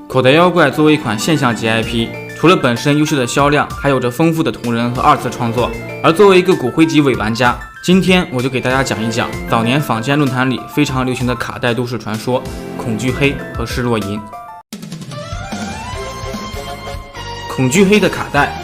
口袋妖怪作为一款现象级 IP， 除了本身优秀的销量，还有着丰富的同人和二次创作。而作为一个骨灰级伪玩家，今天我就给大家讲一讲早年坊间论坛里非常流行的卡带都市传说恐惧黑和失落银。恐惧黑的卡带，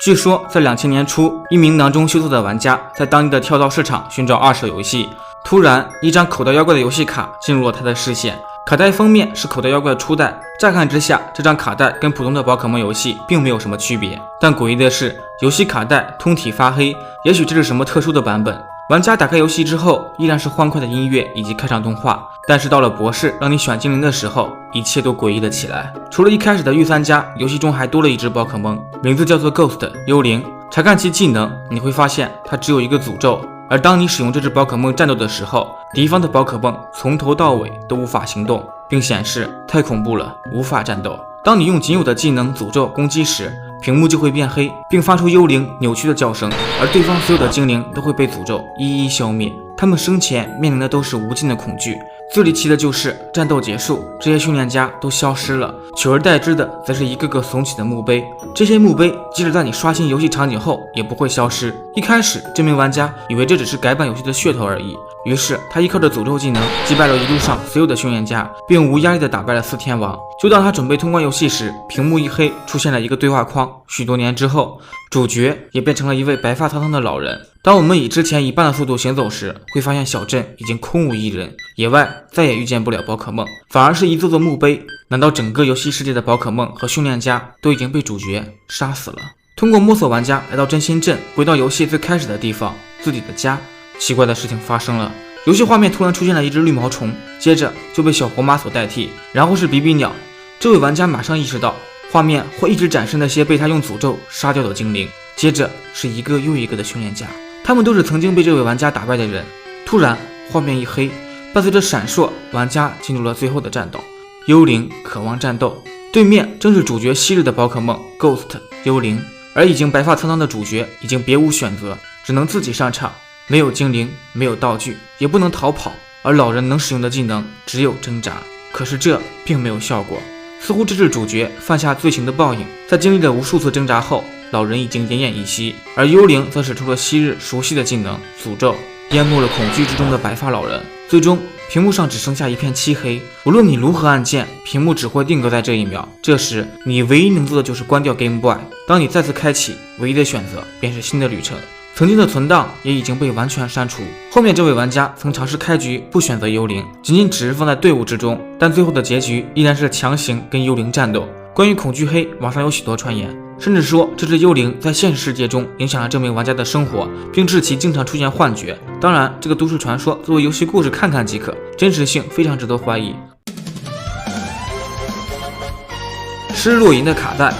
据说在2000年初，一名囊中羞涩的玩家在当地的跳蚤市场寻找二手游戏，突然一张口袋妖怪的游戏卡进入了他的视线。卡带封面是口袋妖怪的初代，乍看之下，这张卡带跟普通的宝可梦游戏并没有什么区别。但诡异的是，游戏卡带通体发黑，也许这是什么特殊的版本。玩家打开游戏之后，依然是欢快的音乐以及开场动画，但是到了博士让你选精灵的时候，一切都诡异了起来。除了一开始的御三家，游戏中还多了一只宝可梦，名字叫做 Ghost 幽灵。查看其技能，你会发现它只有一个诅咒，而当你使用这只宝可梦战斗的时候，敌方的宝可梦从头到尾都无法行动，并显示太恐怖了，无法战斗。当你用仅有的技能诅咒攻击时，屏幕就会变黑，并发出幽灵扭曲的叫声，而对方所有的精灵都会被诅咒一一消灭。他们生前面临的都是无尽的恐惧。最离奇的就是战斗结束，这些训练家都消失了，取而代之的则是一个个耸起的墓碑。这些墓碑即使在你刷新游戏场景后也不会消失。一开始这名玩家以为这只是改版游戏的噱头而已，于是他依靠着诅咒技能击败了一路上所有的训练家，并无压力地打败了4天王。就当他准备通关游戏时，屏幕一黑，出现了一个对话框。许多年之后，主角也变成了一位白发苍苍的老人。当我们以之前1半的速度行走时，会发现小镇已经空无一人，野外再也遇见不了宝可梦，反而是一座座墓碑。难道整个游戏世界的宝可梦和训练家都已经被主角杀死了？通过摸索，玩家来到真心镇，回到游戏最开始的地方，自己的家。奇怪的事情发生了，游戏画面突然出现了一只绿毛虫，接着就被小火马所代替，然后是比比鸟。这位玩家马上意识到，画面会一直展示那些被他用诅咒杀掉的精灵，接着是一个又一个的训练家，他们都是曾经被这位玩家打败的人。突然画面一黑，伴随着闪烁，玩家进入了最后的战斗。幽灵渴望战斗，对面正是主角昔日的宝可梦 Ghost 幽灵，而已经白发苍苍的主角已经别无选择，只能自己上场。没有精灵，没有道具，也不能逃跑，而老人能使用的技能只有挣扎。可是这并没有效果，似乎这是主角犯下罪行的报应。在经历了无数次挣扎后，老人已经奄奄一息，而幽灵则使出了昔日熟悉的技能诅咒，淹没了恐惧之中的白发老人。最终屏幕上只剩下一片漆黑，无论你如何按键，屏幕只会定格在这一秒。这时你唯一能做的就是关掉 Game Boy， 当你再次开启，唯一的选择便是新的旅程。曾经的存档也已经被完全删除。后面这位玩家曾尝试开局不选择幽灵，仅仅只是放在队伍之中，但最后的结局依然是强行跟幽灵战斗。关于恐惧黑，网上有许多传言，甚至说这只幽灵在现实世界中影响了这名玩家的生活，并致其经常出现幻觉。当然，这个都市传说作为游戏故事看看即可，真实性非常值得怀疑。失落银的卡带，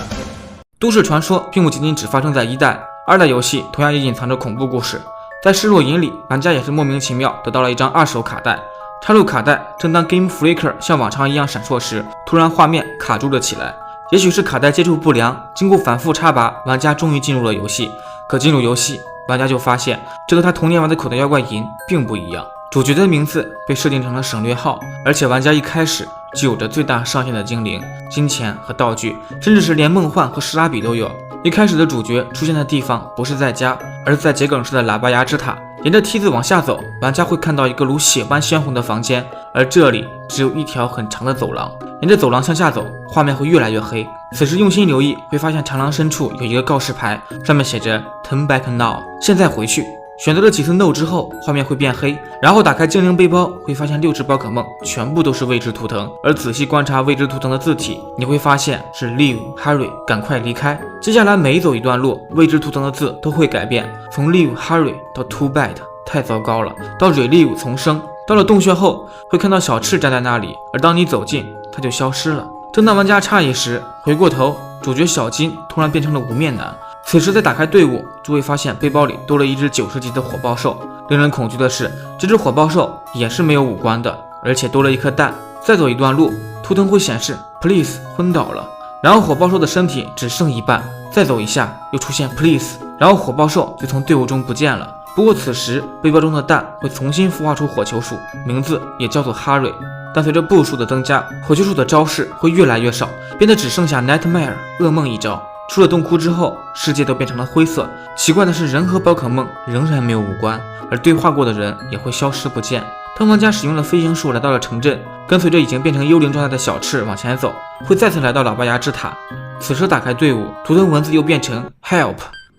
都市传说并不仅仅只发生在1代。2代游戏同样也隐藏着恐怖故事。在失落银里，玩家也是莫名其妙得到了一张2手卡带。插入卡带，正当 Game Flicker 像往常一样闪烁时，突然画面卡住了起来。也许是卡带接触不良，经过反复插拔，玩家终于进入了游戏。可进入游戏，玩家就发现这和他童年玩的口袋妖怪银并不一样。主角的名字被设定成了省略号，而且玩家一开始就有着最大上限的精灵、金钱和道具，甚至是连梦幻和史拉比都有。一开始的主角出现的地方不是在家，而是在桔梗市的喇叭牙之塔。沿着梯子往下走，玩家会看到一个如血般鲜红的房间，而这里只有一条很长的走廊。沿着走廊向下走，画面会越来越黑。此时用心留意，会发现长廊深处有一个告示牌，上面写着 Turn back now， 现在回去。选择了几次 No 之后，画面会变黑，然后打开精灵背包，会发现6只宝可梦全部都是未知图腾，而仔细观察未知图腾的字体，你会发现是 Leave Harry， 赶快离开。接下来每走一段路，未知图腾的字都会改变，从 Leave Harry 到 Too Bad， 太糟糕了，到 Relive 重生。到了洞穴后，会看到小赤站在那里，而当你走近，它就消失了。正当玩家诧异时，回过头，主角小金突然变成了无面男。此时再打开队伍，就会发现背包里多了一只90级的火爆兽。令人恐惧的是，这只火爆兽也是没有五官的，而且多了一颗蛋。再走一段路，图腾会显示 Please 昏倒了，然后火爆兽的身体只剩一半。再走一下，又出现 Please， 然后火爆兽就从队伍中不见了。不过此时背包中的蛋会重新孵化出火球鼠，名字也叫做 Harry。但随着步数的增加，火炬手的招式会越来越少，变得只剩下 Nightmare 噩梦一招。出了洞窟之后，世界都变成了灰色。奇怪的是，人和宝可梦仍然没有五官，而对话过的人也会消失不见。当玩家使用了飞行术来到了城镇，跟随着已经变成幽灵状态的小赤往前走，会再次来到老爸牙之塔。此时打开队伍，图腾文字又变成 Help。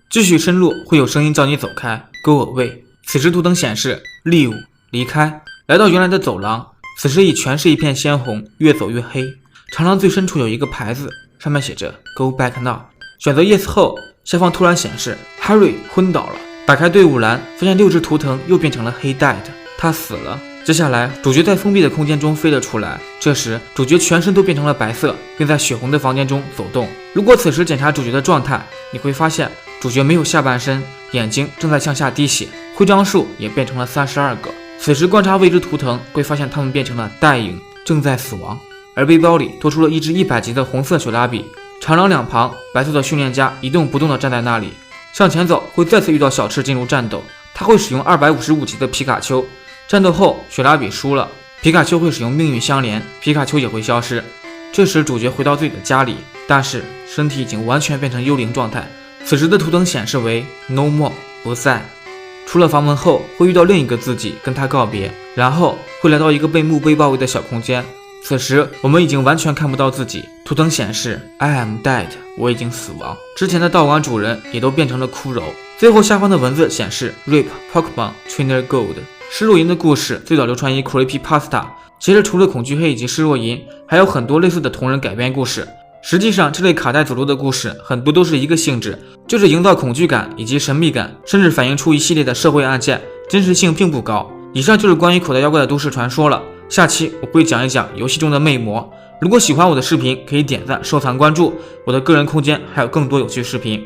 继续深入，会有声音叫你走开 Go away。此时图腾显示 Leave 离开。来到原来的走廊，此时已全是一片鲜红，越走越黑。长廊最深处有一个牌子，上面写着 Go back now。选择 Yes 后，下方突然显示 Harry 昏倒了。打开队伍栏，发现6只图腾又变成了He died，他死了。接下来，主角在封闭的空间中飞了出来。这时，主角全身都变成了白色，并在血红的房间中走动。如果此时检查主角的状态，你会发现主角没有下半身，眼睛正在向下滴血，徽章数也变成了32个。此时观察未知图腾，会发现它们变成了dying，正在死亡。而背包里多出了一支100级的红色雪拉比。长廊两旁，白色的训练家一动不动地站在那里。向前走，会再次遇到小赤进入战斗，他会使用255级的皮卡丘。战斗后，雪拉比输了，皮卡丘会使用命运相连，皮卡丘也会消失。这时主角回到自己的家里，但是身体已经完全变成幽灵状态。此时的图腾显示为 No more 不在。出了房门后，会遇到另一个自己跟他告别，然后会来到一个被墓碑包围的小空间。此时我们已经完全看不到自己，图腾显示 I am dead， 我已经死亡。之前的道馆主人也都变成了骷髅。最后下方的文字显示 RIP Pokemon Trainer Gold。施若银的故事最早流传于 Creepypasta， 其实除了恐惧黑以及施若银，还有很多类似的同人改编故事。实际上这类卡带走路的故事很多都是一个性质，就是营造恐惧感以及神秘感，甚至反映出一系列的社会案件，真实性并不高。以上就是关于口袋妖怪的都市传说了，下期我会讲一讲游戏中的魅魔。如果喜欢我的视频，可以点赞、收藏、关注我的个人空间，还有更多有趣视频。